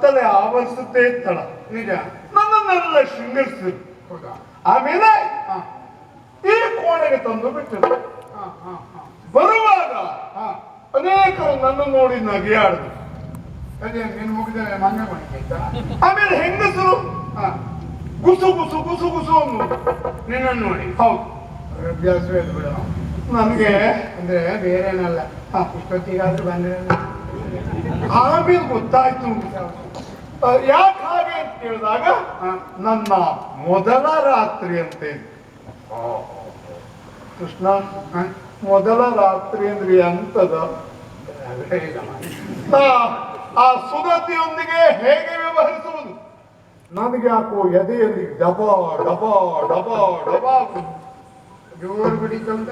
ಕತ್ತಲೆ ಆವರಿಸುತ್ತೆ ತಡ. ನಿಜ. ನನ್ನನ್ನೆಲ್ಲ ಶೃಂಗರಿಸಿದ್ರು. ಹೌದಾ? ಆಮೇಲೆ ಈ ಕೋಣೆಗೆ ತಂದು ಬಿಟ್ಟರು. ಬರುವಾಗ ಅನೇಕರು ನನ್ನ ನೋಡಿ ನಗೆಯಾಡಿದ್ರು. ಅದೇ ನಿನ್ನ ಮುಗಿದರೆ ಮನೆ ಮಾಡಿದ್ದ. ಆಮೇಲೆ ಹೆಂಗಸರು ಗುಸು ಗುಸು ಗುಸು ಗುಸು ಅನ್ನು ನಿನ್ನನ್ನು ನೋಡಿ. ಹೌದು, ಅಭ್ಯಾಸವೇ ಬಿಡ. ನನಗೆ ಅಂದ್ರೆ ಬೇರೇನಲ್ಲ, ಇಷ್ಟೊತ್ತಿಗಾದ್ರೂ ಬಂದ್ರೆ. ಆಮೇಲೆ ಗೊತ್ತಾಯ್ತು ಯಾಕೆ ಹಾಗೆ ಅಂತ ಕೇಳಿದಾಗ ನನ್ನ ಮೊದಲ ರಾತ್ರಿ ಅಂತೆ. ಕೃಷ್ಣ, ಮೊದಲ ರಾತ್ರಿ ಅಂದ್ರೆ ಅಂತದ ಆ ಸುಗತಿಯೊಂದಿಗೆ ಹೇಗೆ ವ್ಯವಹರಿಸುವುದು ನನಗೆ ಯಾಕೋ ಎದೆಯಲ್ಲಿ ಡಬ ಡಬ ಡಬ ಡಬ ಜೋರು ಬಿಡಿಕೊಂತ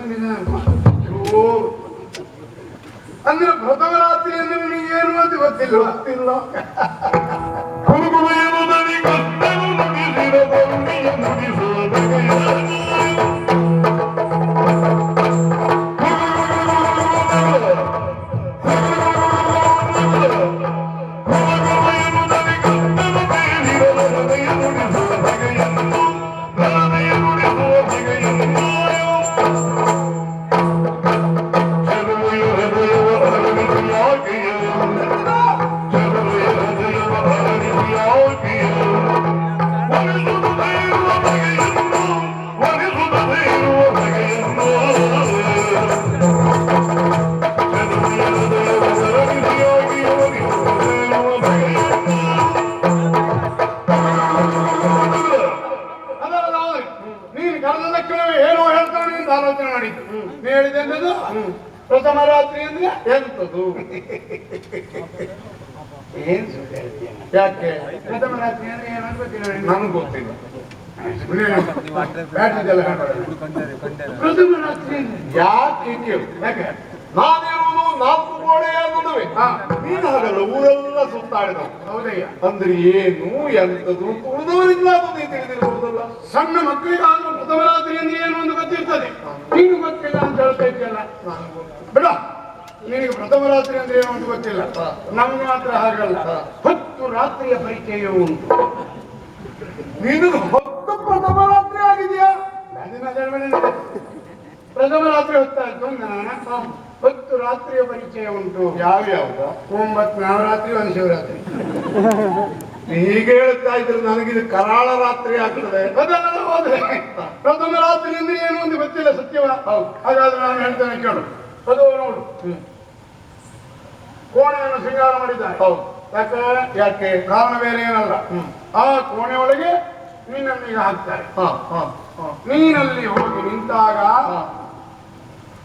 ಜೋರು. ಅಂದ್ರೆ ಪ್ರಥಮ ರಾತ್ರಿ ಅಂದ್ರೆ ನಿನಗೆ ಏನು ಅಂತ ಗೊತ್ತಿಲ್ಲ. ಗೊತ್ತಿಲ್ಲ. ಆಲೋಚನೆ ಮಾಡಿದ್ದು ನೀ ಹೇಳಿದೆ ಎಂದದು ಪ್ರಥಮ ರಾತ್ರಿ ಅಂದ್ರೆ ಎಂತದು? ಏನ್ ಸುಳ್ಳು ಹೇಳ್ತೀಯ? ಯಾಕೆ ಪ್ರಥಮ ರಾತ್ರಿ ಅಂದ್ರೆ ಏನಂತ ಗೊತ್ತಿಲ್ಲ ನನಗೆ ಗೊತ್ತಿಲ್ಲ. ಪ್ರಥಮ ರಾತ್ರಿ ಯಾಕೆ ಯಾಕೆ ನಾನಿರುವುದು 4 ಗೋಡೆಯ ನಡುವೆ, ನೀನು ಹಾಗಲ್ಲ ಊರೆಲ್ಲ ಸುತ್ತಾಡಿದವು. ಹೌದಯ್ಯ. ಅಂದ್ರೆ ಏನು ಎಂತದು ಉಳಿದವರಿಲ್ಲ ಅದು ನೀ ತಿಳಿದಿರಬಹುದಲ್ಲ. ಸಣ್ಣ ಮಕ್ಕಳಿಗಾದ್ರೂ ಪ್ರಥಮ ರಾತ್ರಿ ಅಂದ್ರೆ ಏನು ಅಂತ ಗೊತ್ತಿರ್ತದೆ, ನೀನು ಗೊತ್ತಿಲ್ಲ ಅಂತ ಹೇಳ್ತಾ ಇದ್ದಲ್ಲ. ಬಿಡ, ನಿನಗೆ ಪ್ರಥಮ ರಾತ್ರಿ ಅಂದ್ರೆ ಏನು ಅಂತ ಗೊತ್ತಿಲ್ಲ. ನಮ್ಗೆ ಮಾತ್ರ ಹಾಗಲ್ಲ, 10 ರಾತ್ರಿಯ ಪರಿಚಯ ಉಂಟು. ನೀನು 10 ಪ್ರಥಮ ರಾತ್ರಿ ಆಗಿದೆಯಾ? ಪ್ರಥಮ ರಾತ್ರಿ ಹೊತ್ತಾಯ್ತು ನಾನು 10 ರಾತ್ರಿಯ ಪರಿಚಯ ಉಂಟು. ಯಾವ್ಯಾವ್ದ? 9 ನವರಾತ್ರಿ, 1 ಶಿವರಾತ್ರಿ. ಹೀಗೆ ಹೇಳ್ತಾ ಇದ್ರೆ ನನಗಿದು ಕರಾಳ ರಾತ್ರಿ ಆಗ್ತದೆ. ಅದೆಲ್ಲ ಹೋದ್ರೆ ಪ್ರಥಮ ರಾತ್ರಿ ಅಂದ್ರೆ ಏನು ಅಂತ ಗೊತ್ತಿಲ್ಲ, ಸತ್ಯವ. ಹಾಗಾದ್ರೆ ನಾನು ಹೇಳ್ತೇನೆ ಕೇಳು. ಅದು ನೋಡು, ಕೋಣೆಯನ್ನು ಶೃಂಗಾರ ಮಾಡಿದ್ದಾರೆ. ಹೌದು. ಯಾಕೆ ಕಾರಣ ಬೇರೆ ಏನಲ್ಲ, ಆ ಕೋಣೆ ಒಳಗೆ ನೀನನ್ನು ಈಗ ಹಾಕ್ತಾರೆ. ನೀನಲ್ಲಿ ಹೋಗಿ ನಿಂತಾಗ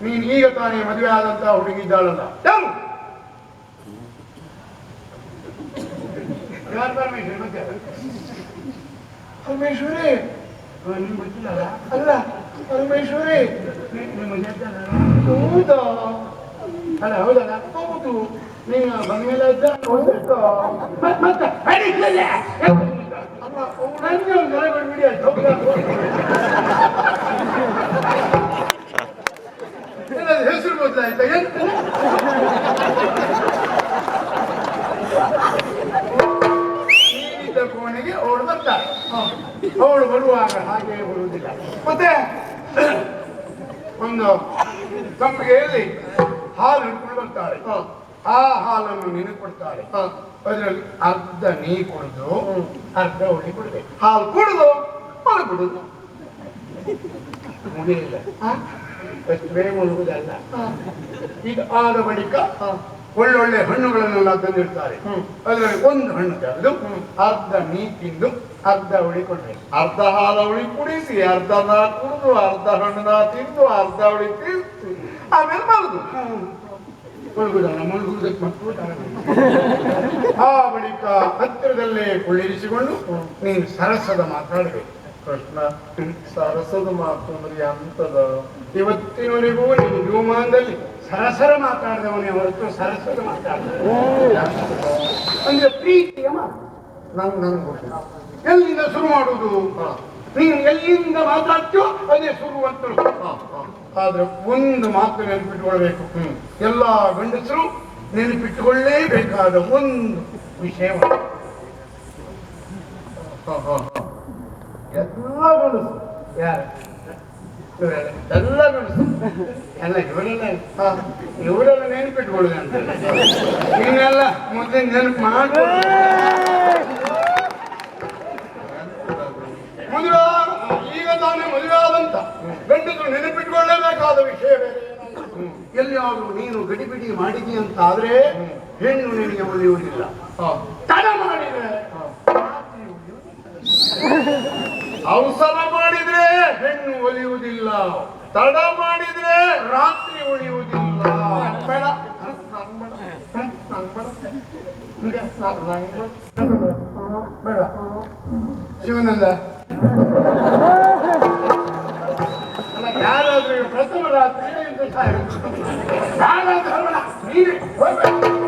ನೀನ್ ಈಗ ತಾನೇ ಮದುವೆ ಆದಂತ ಹುಡುಗಿದ್ದಾಳಲ್ಲ, ಯಾರು? ಯಾರು? ಪರಮೇಶ್ವರಿ. ಮತ್ತೆ ಪರಮೇಶ್ವರಿ ನಿಮ್ಗೆ ಗೊತ್ತಿಲ್ಲ ಅಲ್ಲ? ಪರಮೇಶ್ವರಿ ಹೌದಾ? ಅಲ್ಲ ಹೌದಲ್ಲ? ಹೌದು. ನೀನು ಬಂದ್ಮೇಲೆ ಮತ್ತೆ ನನಗೆ ಒಂದು ಜನ ಬಿಡಿ ಆಯ್ತು. ಹೆಸರು ಗೊತ್ತಾಯ್ತಾ? ನೀನಿದ್ದ ಕೋಣೆಗೆ ಅವಳು ಬರ್ತಾಳೆ. ಅವಳು ಬರುವಾಗ ಹಾಗೆ ಬರುವುದಿಲ್ಲ. ಮತ್ತೆ ಒಂದು ತಂಬಿಗೆಯಲ್ಲಿ ಹಾಲು ಹಿಡ್ಕೊಂಡು ಬರ್ತಾಳೆ. ಆ ಹಾಲನ್ನು ನಿನಗೆ ಕೊಡ್ತಾಳೆ. ಅದರಲ್ಲಿ ಅರ್ಧ ನೀ ಕುಡಿದು ಅರ್ಧ ಹುಳಿ ಕೊಡ್ಬೇಕು. ಹಾಲು ಕುಡಿದು ಹಾಲು ಬಿಡುದು ಮುಗಿಲಿಲ್ಲ, ಅಷ್ಟು ಬೇಗ ಮುಳುಗುದಲ್ಲ. ಇದು ಆದ ಬಳಿಕ ಒಳ್ಳೊಳ್ಳೆ ಹಣ್ಣುಗಳನ್ನೆಲ್ಲ ತಂದಿರ್ತಾರೆ. ಅದರಲ್ಲಿ ಒಂದು ಹಣ್ಣು ತೆಗೆದು ಅರ್ಧ ನೀ ತಿಂದು ಅರ್ಧ ಹುಳಿ ಕೊಡ್ಬೇಕು. ಅರ್ಧ ಹಾಲು ಹುಳಿ ಕುಡಿಸಿ, ಅರ್ಧ ನಾ ಕುಡಿದು, ಅರ್ಧ ಹಣ್ಣು ನಾ ತಿಂದು, ಅರ್ಧ ಹುಳಿ ತಿನ್ನಿಸಿ ಆಮೇಲೆ ಮಲಗು. ಮುಳುಗುದಲ್ಲ, ಮುಳುಗುವುದಕ್ಕೆ ಮಕ್ಕಳು. ಆ ಬಳಿಕ ಹತ್ತಿರದಲ್ಲೇ ಕುಳ್ಳಿರಿಸಿಕೊಂಡು ನೀನು ಸರಸದ ಮಾತಾಡಬೇಕು. ಕೃಷ್ಣ, ಸರಸದ ಮಾತು ಅಂದ್ರೆ ಅಂತದ? ಇವತ್ತಿನವರೆಗೂ ನೀನು ಜೀವಮಾನದಲ್ಲಿ ಸರಸರ ಮಾತಾಡಿದವನೇ ಹೊರತು ಸರಸದ ಮಾತಾಡಿದ ಅಂದ್ರೆ ಪ್ರೀತಿಯ ಮಾತು. ನಂಗೆ ಗೊತ್ತಿಲ್ಲ. ಎಲ್ಲಿಂದ ಶುರು ಮಾಡುವುದು? ನೀನು ಎಲ್ಲಿಂದ ಮಾತಾಡ್ತೀಯೋ ಅದೇ ಶುರು ಅಂತ. ಆದ್ರೆ ಒಂದು ಮಾತು ನೆನಪಿಟ್ಟುಕೊಳ್ಬೇಕು, ಎಲ್ಲ ಗಂಡಸರು ನೆನಪಿಟ್ಟುಕೊಳ್ಳೇಬೇಕಾದ ಒಂದು ವಿಷಯ. ಎಲ್ಲ ಗಂಡಸು. ಯಾರು ಇವರೆಲ್ಲ ಎಲ್ಲ ಗಂಡಸು ಎಲ್ಲ ಇವರೆಲ್ಲ ನೆನಪಿಟ್ಕೊಳ್ಳಿ ಅಂತ ನೀನೆಲ್ಲ ಮೊದಲೇ ನೆನಪು ಮಾಡ್ಬೋದು. ಮದುವೆ ಈಗ ತಾನೇ ಮದುವೆ ಆದಂತ ಗಂಡಸರು ನೆನಪಿಟ್ಕೊಳ್ಳೇಬೇಕಾದ ವಿಷಯ ಬೇರೆ. ಎಲ್ಲಿಯಾದ್ರೂ ನೀನು ಗಡಿಬಿಡಿ ಮಾಡಿದಿ ಅಂತ ಆದ್ರೆ ಹೆಣ್ಣು ನಿನಗೆ ಒಲಿಯುವುದಿಲ್ಲ. ತಡ ಮಾಡಿದ್ರೆ ಅವಸರ ಮಾಡಿದ್ರೆ ಹೆಣ್ಣು ಒಲಿಯುವುದಿಲ್ಲ. ತಡ ಮಾಡಿದ್ರೆ ರಾತ್ರಿ ಉಳಿಯುವುದಿಲ್ಲ. ಬೇಡ. ಬೇಡ ಶಿವನಂದ ಯಾರಾದ್ರೂ ಪ್ರಥಮ ರಾತ್ರಿ ಯಾರಾದ್ರೂ ನೀನು ಹೋಗ್ಬೇಕು.